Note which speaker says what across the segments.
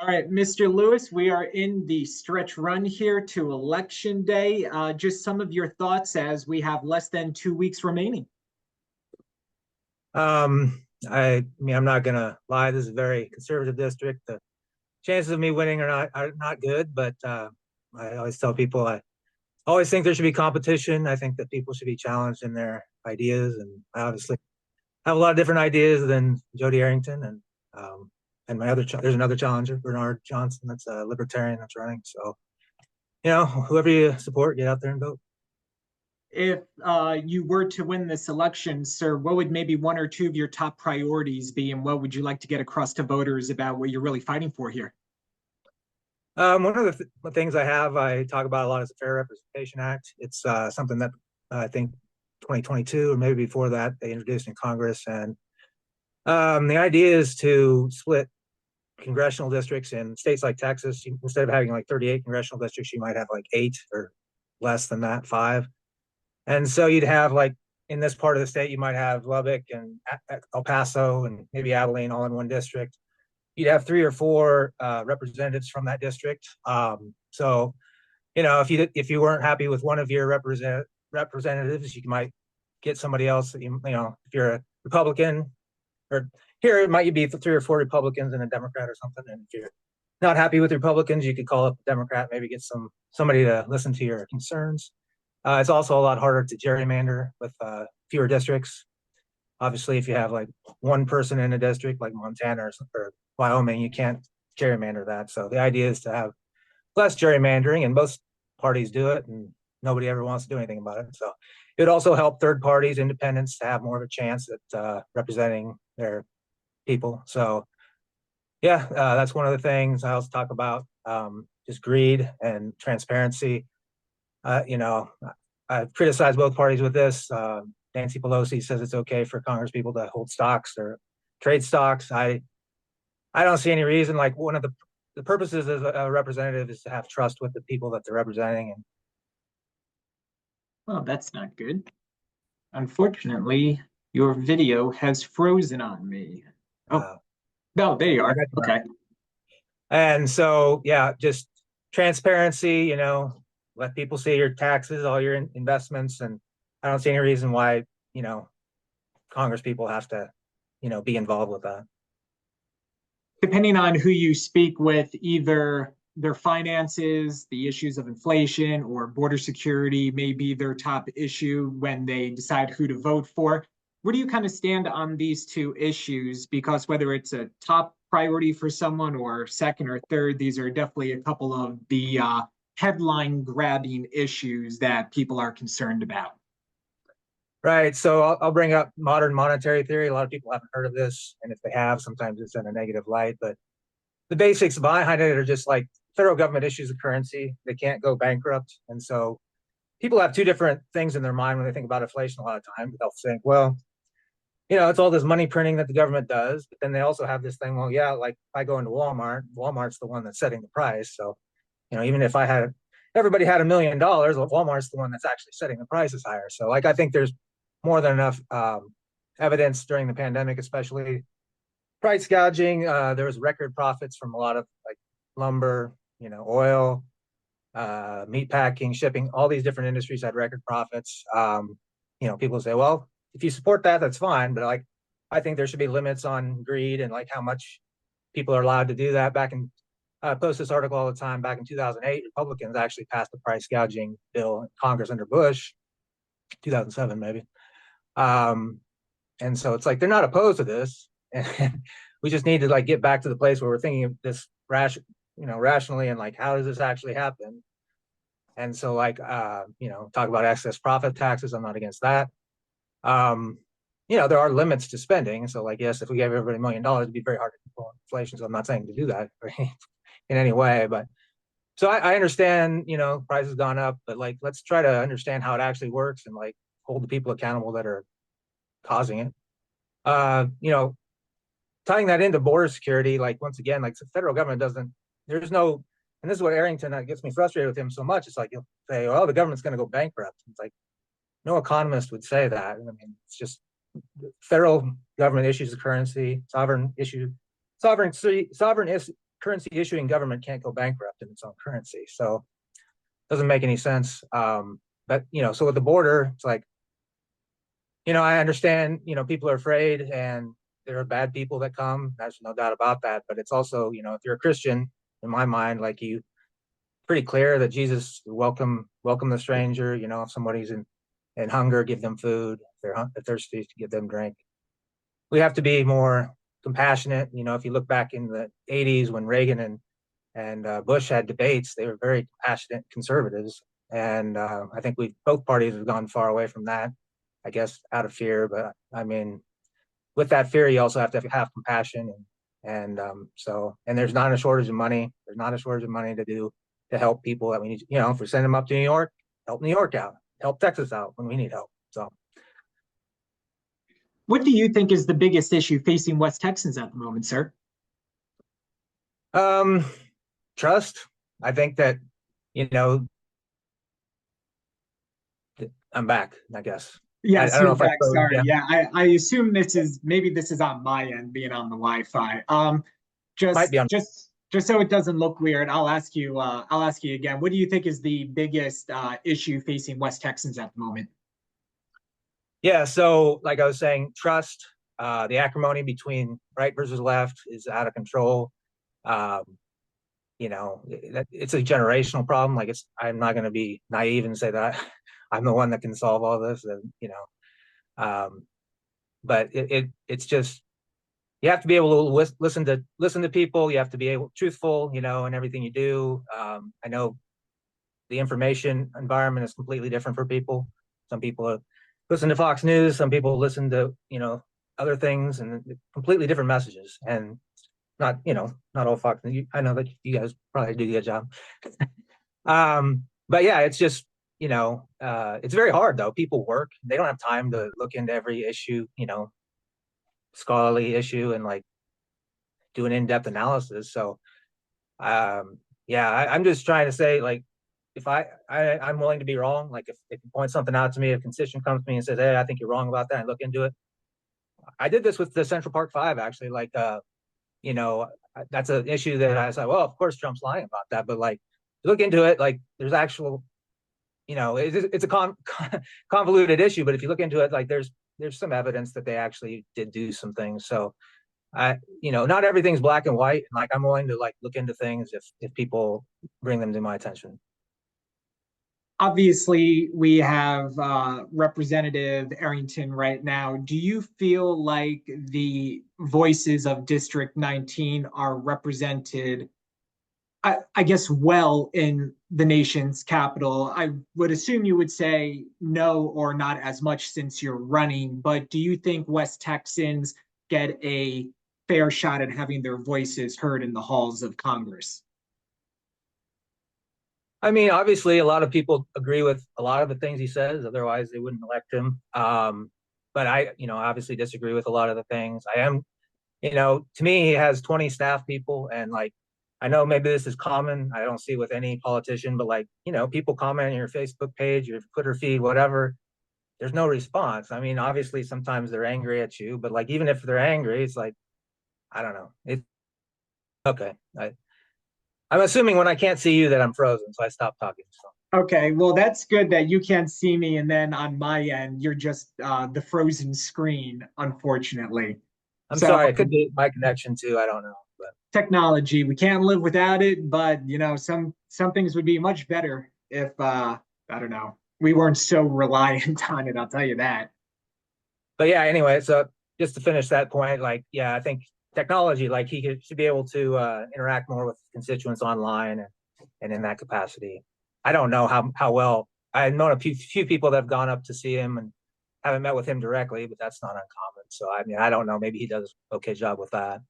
Speaker 1: All right, Mr. Lewis, we are in the stretch run here to Election Day. Just some of your thoughts as we have less than 2 weeks remaining.
Speaker 2: I mean, I'm not gonna lie. This is a very conservative district. The chances of me winning are not good, but I always tell people I always think there should be competition. I think that people should be challenged in their ideas, and I obviously have a lot of different ideas than Jody Arrington, and there's another challenger, Bernard Johnson, that's a libertarian that's running. So whoever you support, get out there and vote.
Speaker 1: If you were to win this election, sir, what would maybe one or two of your top priorities be, and what would you like to get across to voters about what you're really fighting for here?
Speaker 2: One of the things I talk about a lot is the Fair Representation Act. It's something that I think 2022 or maybe before that they introduced in Congress, and the idea is to split congressional districts in states like Texas. Instead of having like 38 congressional districts, you might have like 8 or less than that, 5. And so you'd have like in this part of the state, you might have Lubbock and El Paso and maybe Abilene all in one district. You'd have 3 or 4 representatives from that district. So, if you weren't happy with one of your representatives, you might get somebody else. If you're a Republican, or here it might be 3 or 4 Republicans and a Democrat or something. And if you're not happy with Republicans, you could call up a Democrat, maybe get somebody to listen to your concerns. It's also a lot harder to gerrymander with fewer districts. Obviously, if you have like one person in a district like Montana or Wyoming, you can't gerrymander that. So the idea is to have less gerrymandering, and most parties do it, and nobody ever wants to do anything about it. So it would also help third parties, independents, to have more of a chance at representing their people. So yeah, that's one of the things I also talk about. Just greed and transparency. I've criticized both parties with this. Nancy Pelosi says it's okay for Congress people to hold stocks or trade stocks. I don't see any reason. Like, one of the purposes of a representative is to have trust with the people that they're representing. And
Speaker 1: Well, that's not good. Unfortunately, your video has frozen on me. Oh,
Speaker 2: uh,
Speaker 1: no, there you are. Okay.
Speaker 2: and so yeah, just transparency. Let people see your taxes, all your investments, and I don't see any reason why Congress people have to be involved with that.
Speaker 1: Depending on who you speak with, either their finances, the issues of inflation, or border security may be their top issue when they decide who to vote for. Where do you kind of stand on these two issues? Because whether it's a top priority for someone or second or third, these are definitely a couple of the headline grabbing issues that people are concerned about.
Speaker 2: Right. So I'll bring up modern monetary theory. A lot of people haven't heard of this, and if they have, sometimes it's in a negative light. But the basics behind it are just like federal government issues a currency; they can't go bankrupt, and so people have two different things in their mind when they think about inflation. A lot of times, they'll think, well, it's all this money printing that the government does, but then they also have this thing. Well, yeah, like if I go into Walmart, Walmart's the one that's setting the price. So, even if everybody had $1 million, well, Walmart's the one that's actually setting the prices higher. So, like, I think there's more than enough evidence during the pandemic, especially price gouging. There was record profits from a lot of like lumber, oil, meat packing, shipping. All these different industries had record profits. People say, well, if you support that, that's fine. But like, I think there should be limits on greed and like how much people are allowed to do that. I post this article all the time. Back in 2008, Republicans actually passed the price gouging bill in Congress under Bush, 2007 maybe. And so it's like they're not opposed to this, and we just need to like get back to the place where we're thinking of this rationally, and like, how does this actually happen? And so like talk about excess profit taxes. I'm not against that. There are limits to spending. So like, yes, if we gave everybody $1 million, it'd be very hard to control inflation. So I'm not saying to do that in any way, but so I understand, price has gone up, but like, let's try to understand how it actually works and like hold the people accountable that are causing it. Tying that into border security, like once again, like the federal government there's no, and this is what Arrington gets me frustrated with him so much. It's like, you'll say, well, the government's going to go bankrupt. It's like, no economist would say that. I mean, it's just federal government issues the currency, sovereign currency issuing government can't go bankrupt in its own currency. So it doesn't make any sense. But, so with the border, it's like, I understand, people are afraid and there are bad people that come. There's no doubt about that. But it's also, if you're a Christian, in my mind, like you pretty clear that Jesus welcome the stranger. If somebody's in hunger, give them food. If they're thirsty, to give them drink. We have to be more compassionate. If you look back in the 80s when Reagan and Bush had debates, they were very compassionate conservatives. And I think both parties have gone far away from that, I guess, out of fear. But I mean, with that fear, you also have to have compassion. And there's not a shortage of money. There's not a shortage of money to help people that we need. If we send them up to New York, help New York out, help Texas out when we need help. So.
Speaker 1: What do you think is the biggest issue facing West Texans at the moment, sir?
Speaker 2: Trust. I think that, I'm back, I guess.
Speaker 1: Yes,
Speaker 2: I don't know
Speaker 1: you're
Speaker 2: if I
Speaker 1: back.
Speaker 2: froze,
Speaker 1: Sorry.
Speaker 2: yeah.
Speaker 1: Yeah, I assume this is on my end being on the Wi-Fi.
Speaker 2: Might be on.
Speaker 1: Just so it doesn't look weird, I'll ask you again. What do you think is the biggest issue facing West Texans at the moment?
Speaker 2: Yeah, so like I was saying, trust, the acrimony between right versus left is out of control. It's a generational problem. Like I'm not going to be naive and say that I'm the one that can solve all this. And but it's just you have to be able to listen to people. You have to be truthful, in everything you do. I know the information environment is completely different for people. Some people listen to Fox News. Some people listen to other things and completely different messages. And not all Fox News. I know that you guys probably do a good job. But yeah, it's just it's very hard though. People work; they don't have time to look into every issue, scholarly issue, and like do an in-depth analysis. So, I'm just trying to say, like, if I'm willing to be wrong. Like, if you point something out to me, if a constituent comes to me and says, "Hey, I think you're wrong about that," and look into it. I did this with the Central Park Five, actually. Like, that's an issue that I was like, well, of course Trump's lying about that, but like, look into it. Like, there's actual, it's a convoluted issue, but if you look into it, like, there's some evidence that they actually did do some things. So not everything's black and white. And like, I'm willing to like look into things if people bring them to my attention.
Speaker 1: Obviously, we have Representative Arrington right now. Do you feel like the voices of District 19 are represented, I guess, well in the nation's capital? I would assume you would say no, or not as much since you're running, but do you think West Texans get a fair shot at having their voices heard in the halls of Congress?
Speaker 2: I mean, obviously, a lot of people agree with a lot of the things he says. Otherwise, they wouldn't elect him. But I, obviously disagree with a lot of the things. I am, to me, he has 20 staff people, and like, I know maybe this is common. I don't see it with any politician, but like, people comment on your Facebook page, your Twitter feed, whatever. There's no response. I mean, obviously, sometimes they're angry at you, but like, even if they're angry, it's like, I don't know. It's okay. I'm assuming when I can't see you that I'm frozen, so I stopped talking. So.
Speaker 1: Okay, well, that's good that you can't see me, and then on my end, you're just the frozen screen, unfortunately.
Speaker 2: I'm sorry, it could be my connection too. I don't know, but
Speaker 1: technology, we can't live without it. But some things would be much better if I don't know, we weren't so reliant on it. I'll tell you that.
Speaker 2: But yeah, anyway, so just to finish that point, like, yeah, I think technology, like should be able to interact more with constituents online and in that capacity. I don't know how well. I've known a few people that have gone up to see him and haven't met with him directly, but that's not uncommon. So I mean, I don't know. Maybe he does an okay job with that.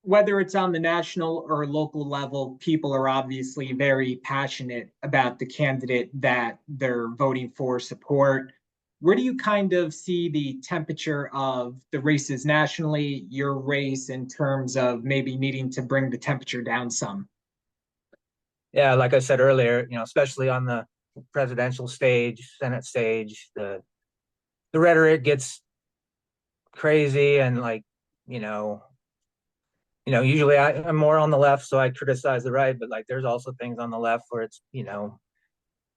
Speaker 1: Whether it's on the national or local level, people are obviously very passionate about the candidate that they're voting for, support. Where do you kind of see the temperature of the races nationally, your race, in terms of maybe needing to bring the temperature down some?
Speaker 2: Yeah, like I said earlier, especially on the presidential stage, Senate stage, the rhetoric gets crazy and like, usually I'm more on the left, so I criticize the right, but like there's also things on the left where it's,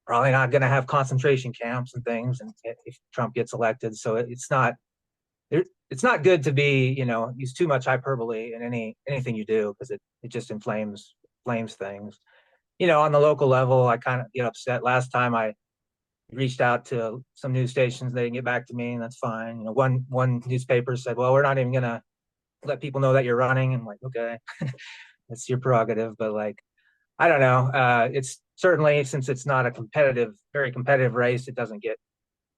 Speaker 2: probably not going to have concentration camps and things, and if Trump gets elected, so it's not good to be, use too much hyperbole in anything you do because it just inflames things. On the local level, I kind of get upset. Last time I reached out to some news stations, they didn't get back to me, and that's fine. One newspaper said, "Well, we're not even gonna let people know that you're running." And I'm like, okay, that's your prerogative, but like, I don't know. It's certainly, since it's not a very competitive race, it doesn't get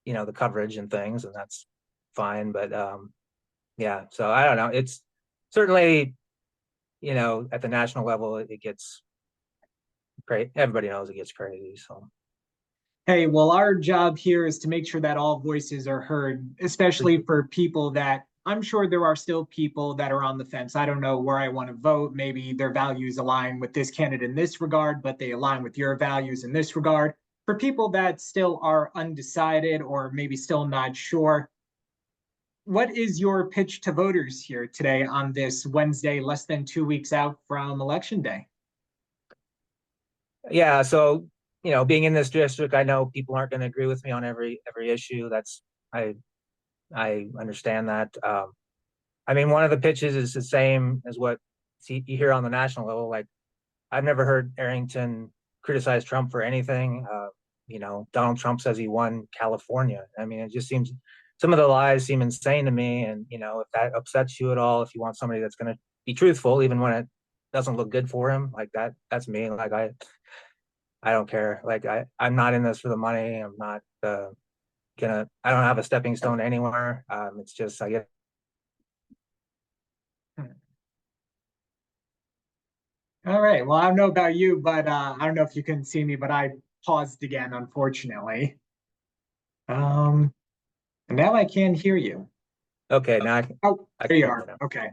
Speaker 2: the coverage and things, and that's fine. But yeah, so I don't know. It's certainly at the national level, it gets great. Everybody knows it gets crazy. So
Speaker 1: Hey, well, our job here is to make sure that all voices are heard, especially for people that I'm sure there are still people that are on the fence. I don't know where I want to vote. Maybe their values align with this candidate in this regard, but they align with your values in this regard. For people that still are undecided or maybe still not sure, what is your pitch to voters here today on this Wednesday, less than 2 weeks out from Election Day?
Speaker 2: yeah, so being in this district, I know people aren't going to agree with me on every issue. I I understand that. I mean, one of the pitches is the same as what you hear on the national level. Like, I've never heard Arrington criticize Trump for anything. Donald Trump says he won California. I mean, it just seems some of the lies seem insane to me. And if that upsets you at all, if you want somebody that's going to be truthful, even when it doesn't look good for him, like that's me. Like I don't care. Like I'm not in this for the money. I'm not I don't have a stepping stone anywhere. It's just I get.
Speaker 1: All right. Well, I don't know about you, but I don't know if you can see me, but I paused again, unfortunately. Um, and now I can hear you.
Speaker 2: Okay, now
Speaker 1: Oh,
Speaker 2: I
Speaker 1: there
Speaker 2: can
Speaker 1: you
Speaker 2: hear you
Speaker 1: are.
Speaker 2: now.
Speaker 1: Okay.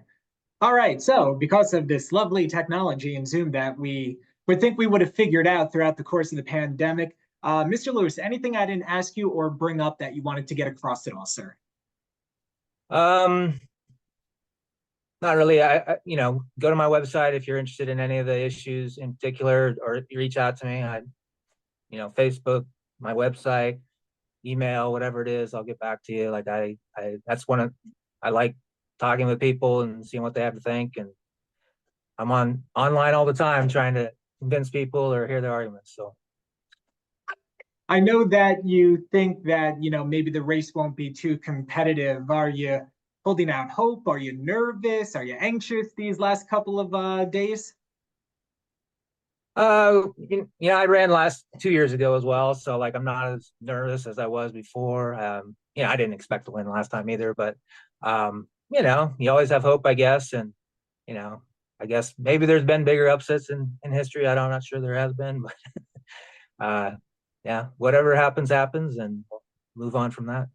Speaker 1: All right. So, because of this lovely technology in Zoom that we would think we would have figured out throughout the course of the pandemic, Mr. Lewis, anything I didn't ask you or bring up that you wanted to get across at all, sir?
Speaker 2: Um, Not really. Go to my website if you're interested in any of the issues in particular, or you reach out to me. Facebook, my website, email, whatever it is, I'll get back to you. Like that's I like talking with people and seeing what they have to think. And I'm online all the time trying to convince people or hear their arguments. So,
Speaker 1: I know that you think that, maybe the race won't be too competitive. Are you holding out hope? Are you nervous? Are you anxious these last couple of days?
Speaker 2: I ran last 2 years ago as well. So like, I'm not as nervous as I was before. I didn't expect to win last time either, but, you always have hope, I guess. And, you know, I guess maybe there's been bigger upsets in history. I'm not sure there has been, but, yeah, whatever happens, happens, and we'll move on from that.